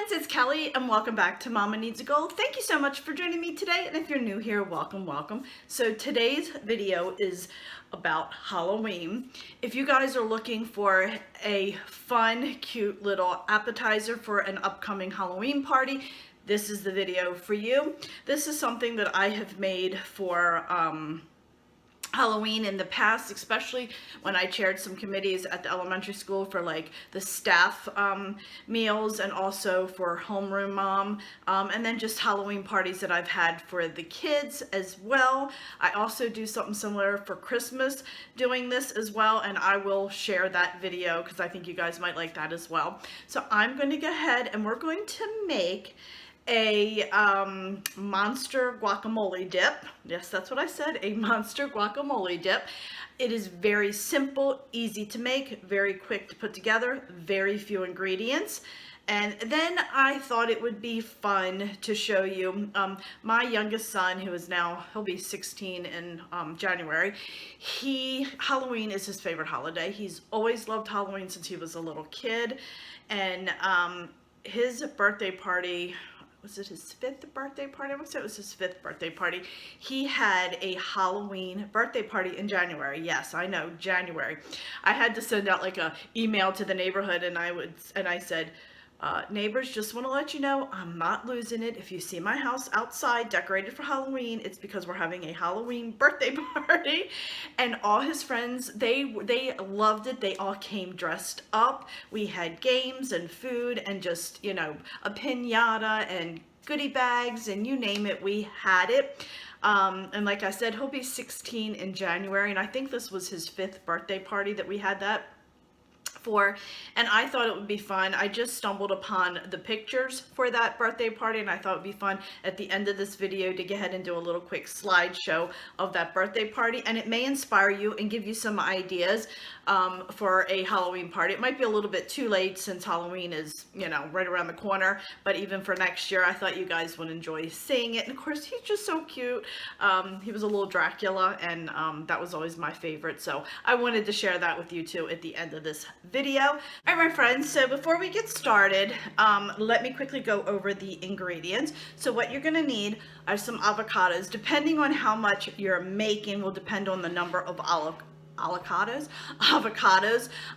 friends, it's Kelly and welcome back to Mama Needs a Goal. Thank you so much for joining me today, and if you're new here, welcome. So today's video is about Halloween. If you guys are looking for a fun, cute little appetizer for an upcoming Halloween party, this is the video for you. This is something that I have made for Halloween in the past, especially when I chaired some committees at the elementary school for like the staff meals and also for homeroom mom, and then just Halloween parties that I've had for the kids as well. I also do something similar for Christmas doing this as well, and I will share that video because I think you guys might like that as well. So I'm going to go ahead and we're going to make a monster guacamole dip. Yes, that's what I said, a monster guacamole dip. It is very simple, easy to make, very quick to put together, very few ingredients. And then I thought it would be fun to show you my youngest son, who is now, he'll be 16 in January. Halloween is his favorite holiday. He's always loved Halloween since he was a little kid. And his birthday party, was it his 5th birthday party? I would say it was his 5th birthday party. He had a Halloween birthday party in January. Yes, I know, January. I had to send out like a email to the neighborhood, and I said, neighbors, just want to let you know I'm not losing it. If you see my house outside decorated for Halloween, it's because we're having a Halloween birthday party. And all his friends, they loved it. They all came dressed up. We had games and food and just, you know, a piñata and goodie bags and you name it, we had it. And like I said, he'll be 16 in January, and I think this was his 5th birthday party that we had that for, and I thought it would be fun. I just stumbled upon the pictures for that birthday party, and I thought it would be fun at the end of this video to go ahead and do a little quick slideshow of that birthday party, and it may inspire you and give you some ideas for a Halloween party. It might be a little bit too late since Halloween is, you know, right around the corner, but even for next year, I thought you guys would enjoy seeing it. And of course, he's just so cute. He was a little Dracula, and that was always my favorite, so I wanted to share that with you too at the end of this video. All right, my friends, so before we get started, let me quickly go over the ingredients. So what you're gonna need are some avocados. Depending on how much you're making will depend on the number of avocados.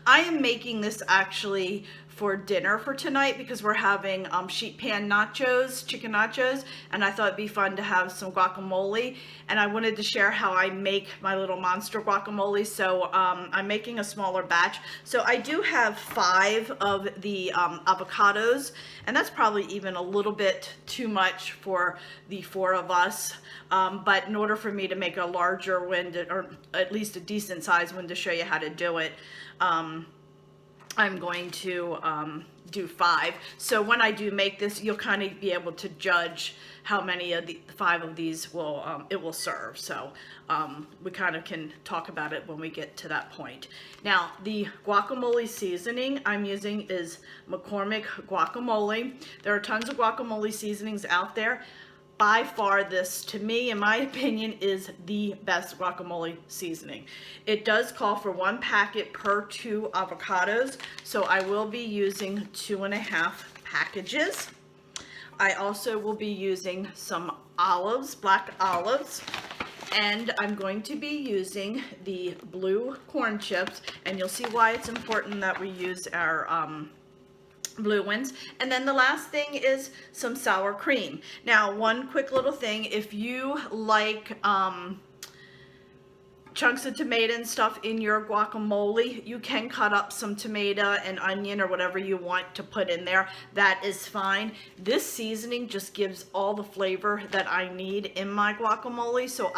I am making this actually for dinner for tonight because we're having sheet pan nachos, chicken nachos, and I thought it'd be fun to have some guacamole, and I wanted to share how I make my little monster guacamole. So I'm making a smaller batch. So I do have 5 of the avocados, and that's probably even a little bit too much for the 4 of us. But in order for me to make a larger one, or at least a decent size one to show you how to do it, I'm going to do 5. So when I do make this, you'll kind of be able to judge how many of the 5 of these it will serve. So we kind of can talk about it when we get to that point. Now, the guacamole seasoning I'm using is McCormick guacamole. There are tons of guacamole seasonings out there. By far, this, to me, in my opinion, is the best guacamole seasoning. It does call for 1 packet per 2 avocados, so I will be using 2.5 packages. I also will be using some olives, black olives, and I'm going to be using the blue corn chips, and you'll see why it's important that we use our blue ones. And then the last thing is some sour cream. Now, one quick little thing, if you like chunks of tomato and stuff in your guacamole, you can cut up some tomato and onion or whatever you want to put in there. That is fine. This seasoning just gives all the flavor that I need in my guacamole. So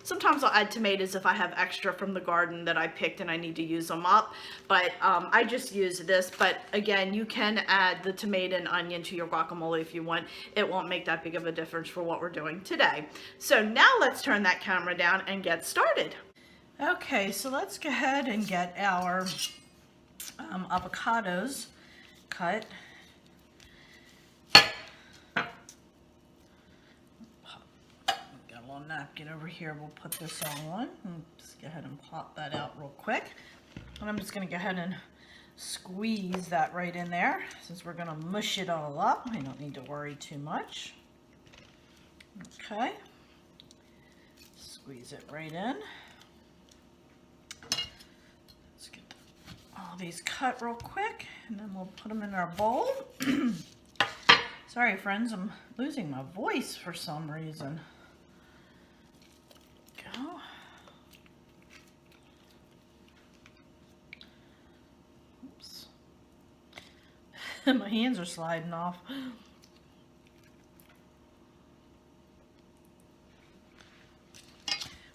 sometimes I'll add tomatoes if I have extra from the garden that I picked and I need to use them up. But I just use this. But again, you can add the tomato and onion to your guacamole if you want. It won't make that big of a difference for what we're doing today. So now let's turn that camera down and get started. Okay, so let's go ahead and get our avocados cut. Napkin over here, we'll put this on. Just go ahead and pop that out real quick. And I'm just going to go ahead and squeeze that right in there. Since we're gonna mush it all up, I don't need to worry too much. Okay, squeeze it right in. Let's get all these cut real quick, and then we'll put them in our bowl. Sorry friends, I'm losing my voice for some reason. Go. Oops. My hands are sliding off.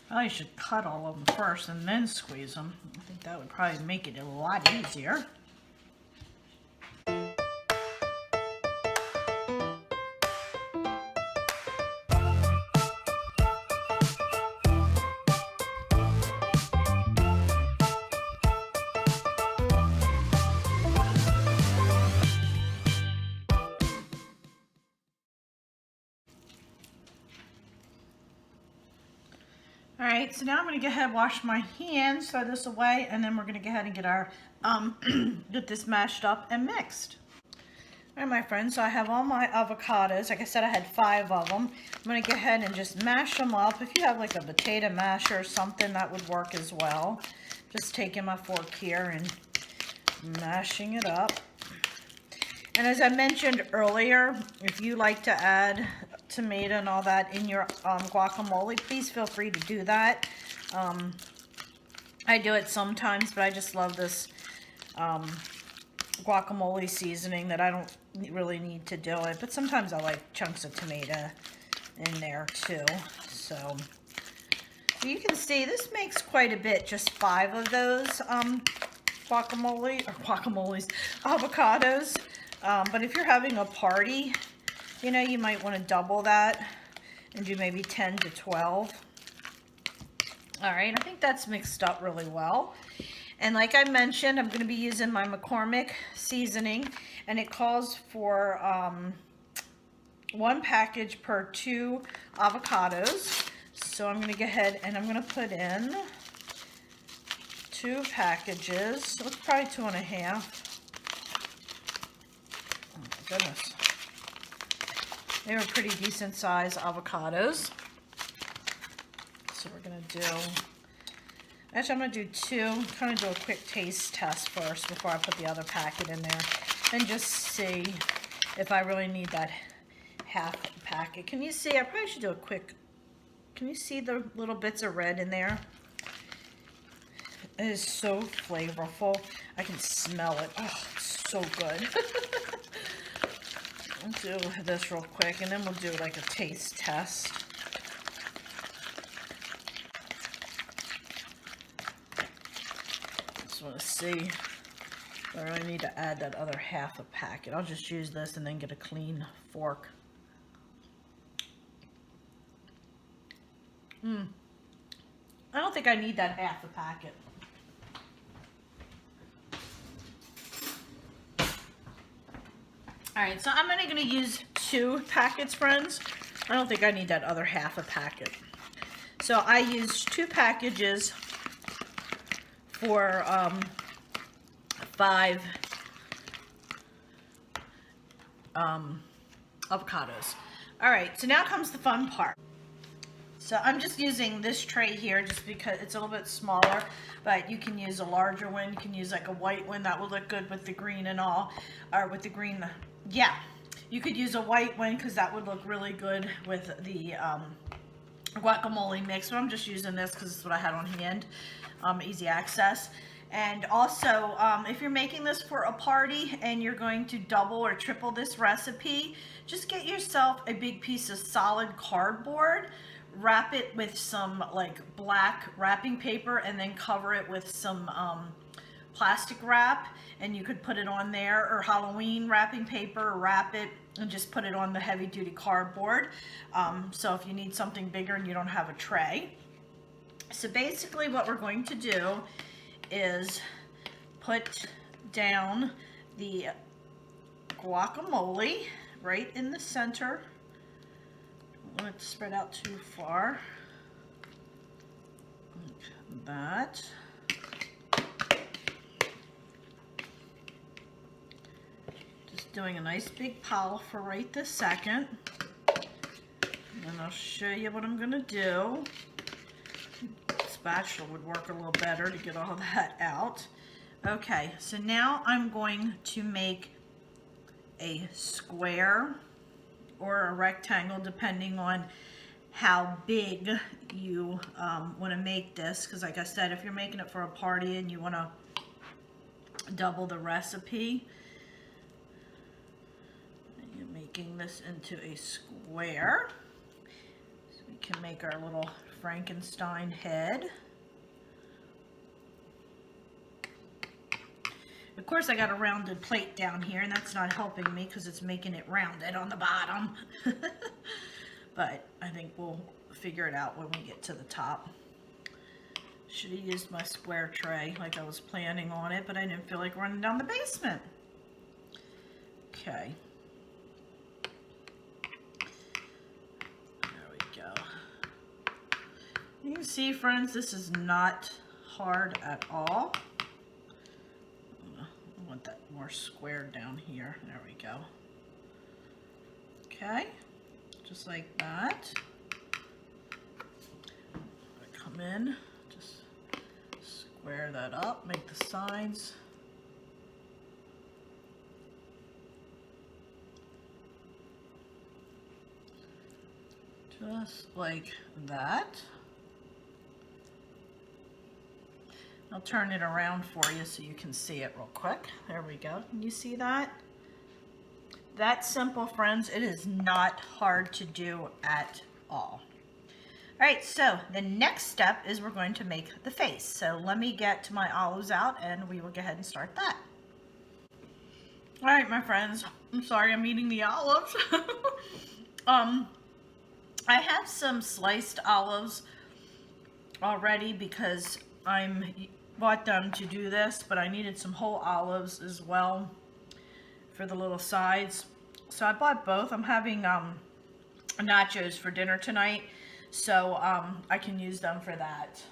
Probably should cut all of them first and then squeeze them. I think that would probably make it a lot easier. All right, so now I'm going to go ahead and wash my hands, throw this away, and then we're going to go ahead and get our get this mashed up and mixed. All right, my friends, so I have all my avocados. Like I said, I had 5 of them. I'm going to go ahead and just mash them up. If you have like a potato masher or something, that would work as well. Just taking my fork here and mashing it up. And as I mentioned earlier, if you like to add tomato and all that in your guacamole, please feel free to do that. I do it sometimes, but I just love this guacamole seasoning that I don't really need to do it. But sometimes I like chunks of tomato in there too. So you can see this makes quite a bit, just 5 of those avocados. But if you're having a party, you know, you might want to double that and do maybe 10 to 12. All right, I think that's mixed up really well. And like I mentioned, I'm going to be using my McCormick seasoning, and it calls for 1 package per 2 avocados. So I'm going to go ahead and I'm going to put in 2 packages. So it's probably 2.5. Oh my goodness. They were pretty decent size avocados. So we're going to do, actually I'm going to do 2, kind of do a quick taste test first before I put the other packet in there. And just see if I really need that half packet. Can you see? I probably should do a quick, can you see the little bits of red in there? It is so flavorful. I can smell it. Oh, it's so good. Let's do this real quick, and then we'll do like a taste test. Just want to see if I really need to add that other half a packet. I'll just use this and then get a clean fork. I don't think I need that half a packet. All right, so I'm only going to use 2 packets, friends. I don't think I need that other half a packet. So I used 2 packages for 5 avocados. All right, so now comes the fun part. So I'm just using this tray here just because it's a little bit smaller, but you can use a larger one. You can use like a white one that will look good with the green and all, or with the green. Yeah, you could use a white one because that would look really good with the guacamole mix. So I'm just using this because it's what I had on hand, easy access. And also, if you're making this for a party and you're going to double or triple this recipe, just get yourself a big piece of solid cardboard, wrap it with some like black wrapping paper, and then cover it with some plastic wrap, and you could put it on there, or Halloween wrapping paper, wrap it and just put it on the heavy duty cardboard. So if you need something bigger and you don't have a tray. So basically what we're going to do is put down the guacamole right in the center. Don't want it to spread out too far. Like that. doing a nice big pile for right this second. And then I'll show you what I'm gonna do. Spatula would work a little better to get all that out. Okay, so now I'm going to make a square or a rectangle depending on how big you want to make this, because like I said, if you're making it for a party and you want to double the recipe, you're making this into a square so we can make our little Frankenstein head. Of course, I got a rounded plate down here, and that's not helping me because it's making it rounded on the bottom. But I think we'll figure it out when we get to the top. Should have used my square tray like I was planning on it, but I didn't feel like running down the basement. Okay. There we go. You can see, friends, this is not hard at all. I want that more squared down here. There we go. Okay, just like that. I come in, just square that up, make the sides. Just like that. I'll turn it around for you so you can see it real quick. There we go. Can you see that? That's simple, friends. It is not hard to do at all. All right, so the next step is we're going to make the face. So let me get my olives out and we will go ahead and start that. All right, my friends. I'm sorry I'm eating the olives. I have some sliced olives already because I'm bought them to do this, but I needed some whole olives as well for the little sides. So I bought both. I'm having nachos for dinner tonight, so I can use them for that.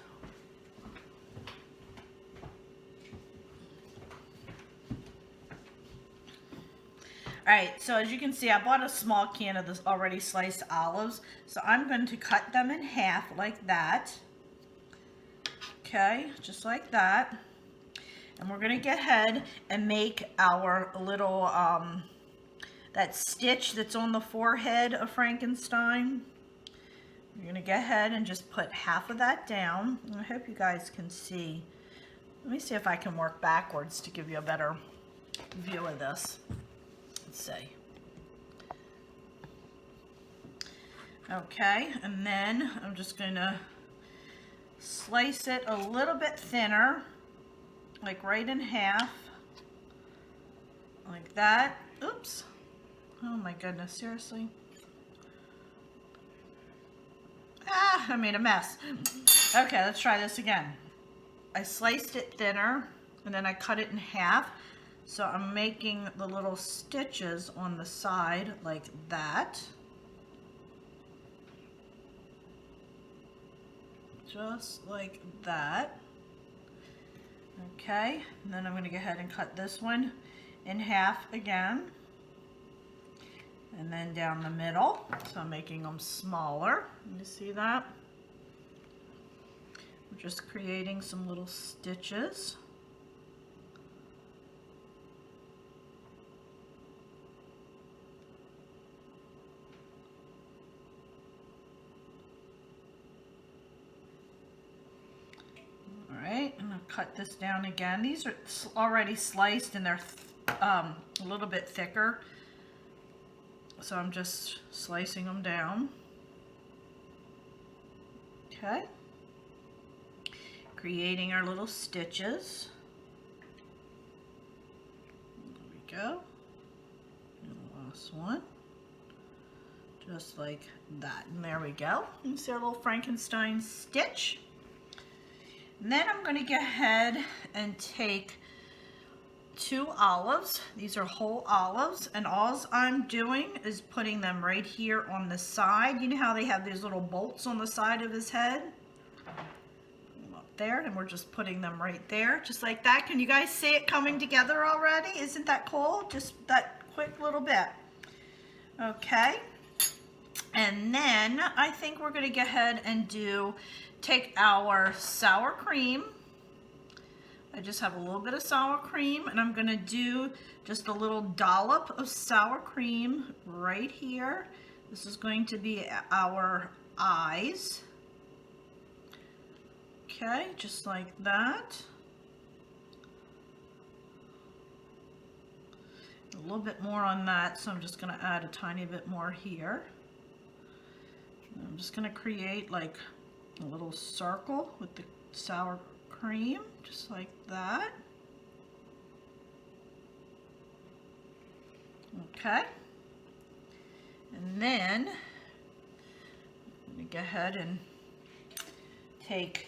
Alright, so as you can see, I bought a small can of this already sliced olives, so I'm going to cut them in half like that. Okay, just like that. And we're going to go ahead and make our little, that stitch that's on the forehead of Frankenstein. We're going to go ahead and just put half of that down. I hope you guys can see. Let me see if I can work backwards to give you a better view of this. Let's see. Okay, and then I'm just going to slice it a little bit thinner, like right in half, like that. Oops. Oh my goodness, seriously. Ah, I made a mess. Okay, let's try this again. I sliced it thinner and then I cut it in half. So I'm making the little stitches on the side like that. Just like that. Okay, and then I'm going to go ahead and cut this one in half again. And then down the middle. So I'm making them smaller. You see that? We're just creating some little stitches. Alright, and I'll cut this down again. These are already sliced and they're a little bit thicker. So I'm just slicing them down. Okay. Creating our little stitches. There we go. And the last one. Just like that. And there we go. You see our little Frankenstein stitch. And then I'm going to go ahead and take 2 olives. These are whole olives, and all I'm doing is putting them right here on the side. You know how they have these little bolts on the side of his head? Up there, and we're just putting them right there, just like that. Can you guys see it coming together already? Isn't that cool? Just that quick little bit. Okay. And then I think we're going to go ahead and take our sour cream. I just have a little bit of sour cream, and I'm going to do just a little dollop of sour cream right here. This is going to be our eyes. Okay, just like that. A little bit more on that, so I'm just going to add a tiny bit more here. I'm just going to create like a little circle with the sour cream, just like that. Okay. And then I'm going to go ahead and take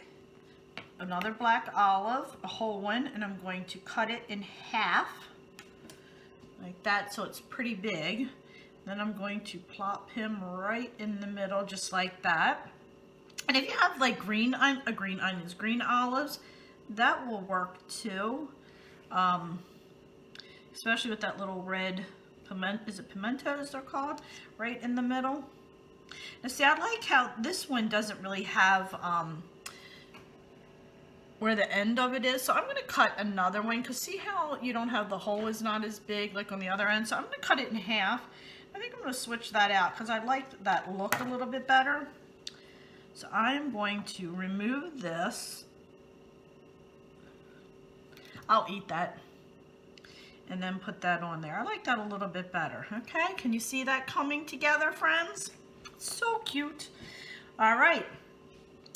another black olive, a whole one, and I'm going to cut it in half like that so it's pretty big. Then I'm going to plop him right in the middle, just like that. And if you have like green olives, that will work too. Especially with that little red pimentos they're called, right in the middle. Now see, I like how this one doesn't really have where the end of it is. So I'm going to cut another one, because see how you don't have the hole is not as big like on the other end. So I'm going to cut it in half. I think I'm going to switch that out because I like that look a little bit better. So I'm going to remove this. I'll eat that. And then put that on there. I like that a little bit better. Okay, can you see that coming together, friends? So cute. All right.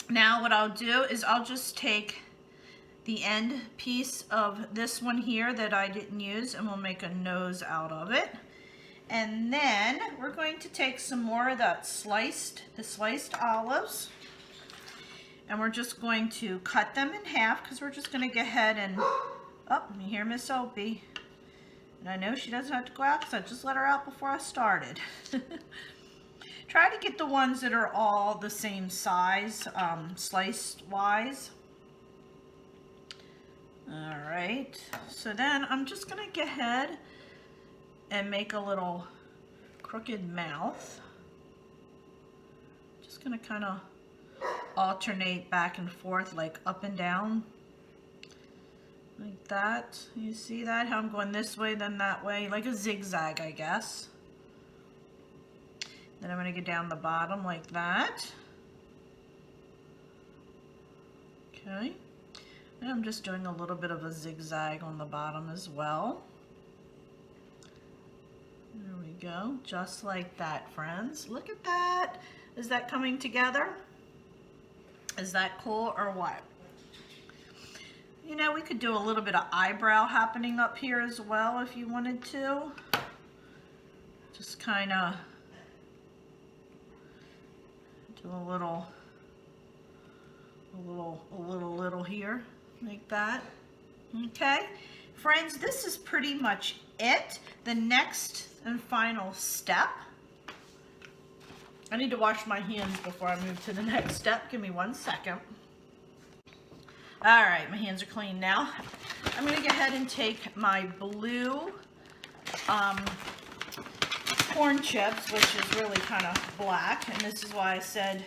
Now what I'll do is I'll just take the end piece of this one here that I didn't use, and we'll make a nose out of it. And then we're going to take some more of that the sliced olives, and we're just going to cut them in half, because we're just going to go ahead and, oh, you hear Miss Opie. And I know she doesn't have to go out because I just let her out before I started. Try to get the ones that are all the same size, sliced wise. All right, so then I'm just going to go ahead and make a little crooked mouth. Just going to kind of alternate back and forth, like up and down, like that. You see that? How I'm going this way, then that way, like a zigzag, I guess. Then I'm going to go down the bottom like that. Okay. And I'm just doing a little bit of a zigzag on the bottom as well. There we go, just like that, friends. Look at that. Is that coming together? Is that cool or what? You know, we could do a little bit of eyebrow happening up here as well if you wanted to. Just kind of do a little here, like that. Okay, friends, this is pretty much it. The next and final step. I need to wash my hands before I move to the next step. Give me 1 second. All right, my hands are clean now. I'm going to go ahead and take my blue corn chips, which is really kind of black, and this is why I said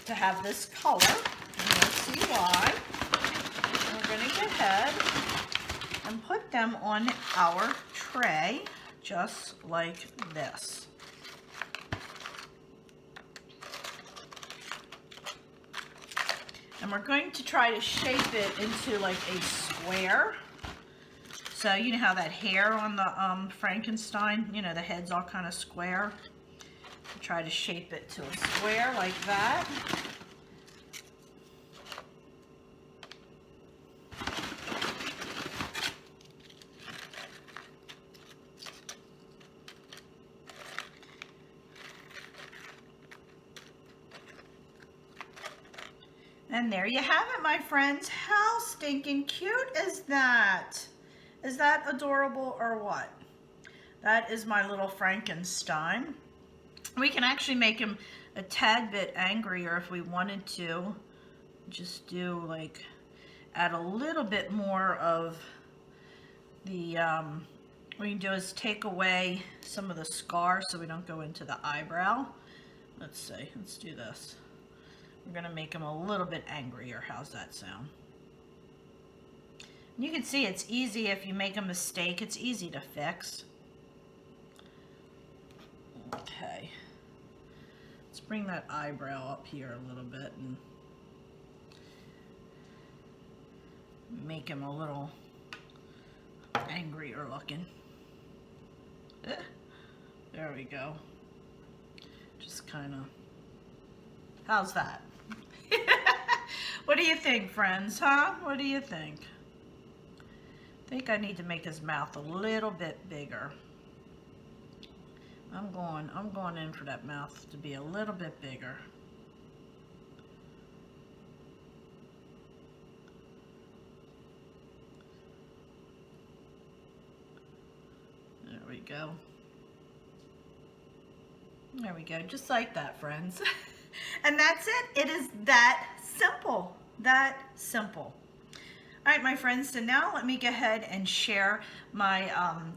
to have this color, and you'll see why. And we're going to go ahead and put them on our tray, just like this. And we're going to try to shape it into like a square. So you know how that hair on the Frankenstein, you know, the head's all kind of square. Try to shape it to a square like that. And there you have it, my friends. How stinking cute is that? Is that adorable or what? That is my little Frankenstein. We can actually make him a tad bit angrier if we wanted to. Just do like, add a little bit more of the what you can do is take away some of the scar so we don't go into the eyebrow. Let's see, let's do this. We're gonna make him a little bit angrier. How's that sound? You can see it's easy if you make a mistake, it's easy to fix. Okay, let's bring that eyebrow up here a little bit and make him a little angrier looking. There we go. Just kind of, how's that? What do you think, friends, huh? What do you think? I think I need to make his mouth a little bit bigger. I'm going in for that mouth to be a little bit bigger. There we go. There we go, just like that, friends. And that's it. It is that simple. That simple. All right, my friends, so now let me go ahead and share my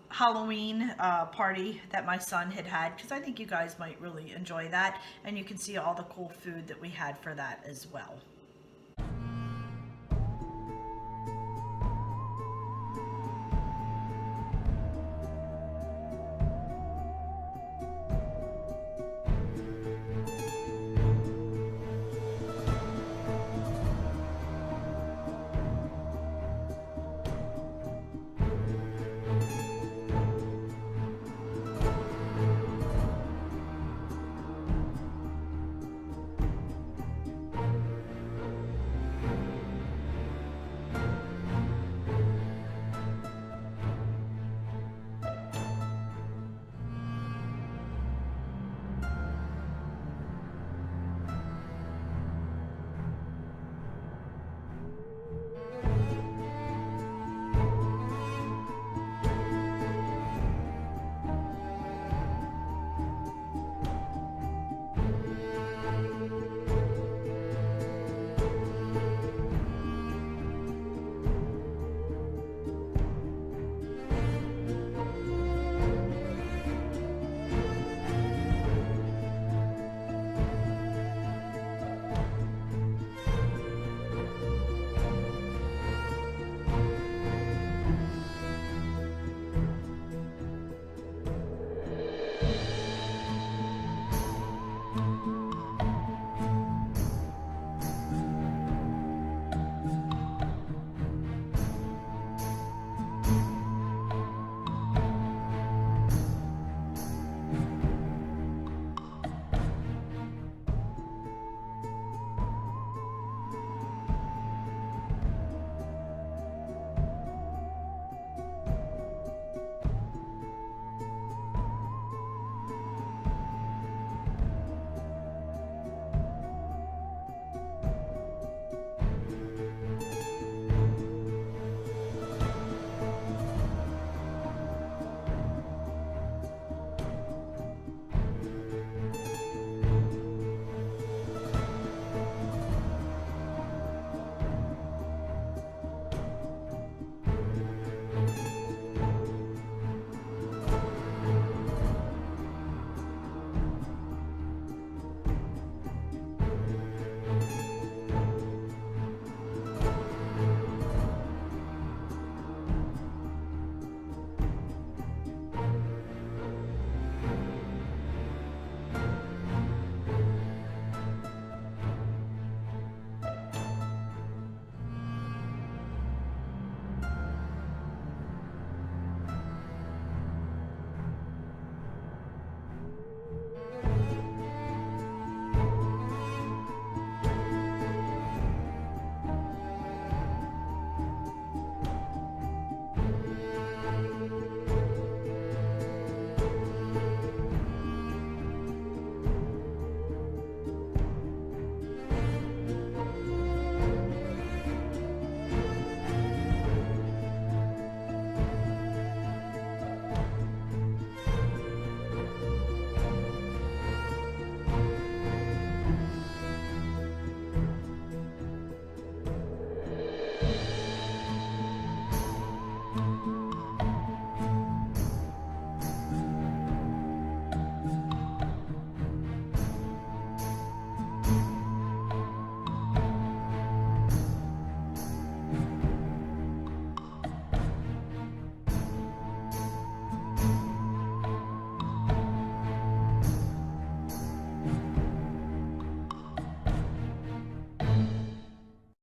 Halloween party that my son had, because I think you guys might really enjoy that, and you can see all the cool food that we had for that as well.